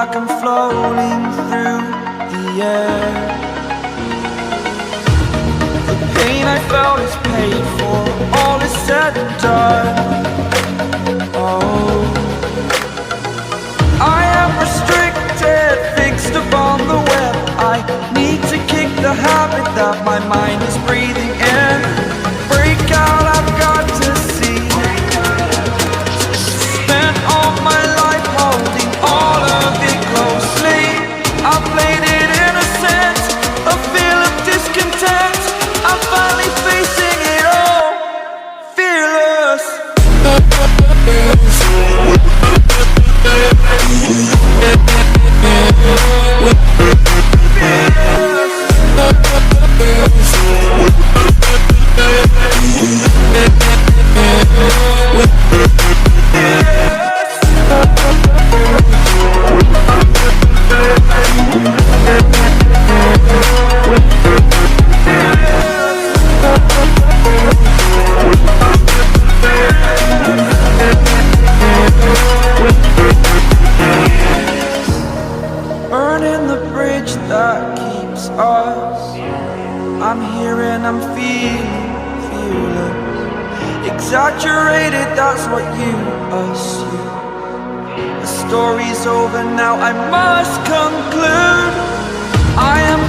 like I'm floating through the air. The pain I felt is paid for, all is said and done. Oh, I am restricted, fixed upon the web. I need to kick the habit that my mind is breathing in. Break out, I've got to see. Spent all my life holding all of it closely. I played it innocent, a feel of discontent. I'm finally facing it all, fearless. Burning the bridge that keeps us. I'm here and I'm feeling fearless. Exaggerated, that's what you assume. The story's over now, I must conclude. I am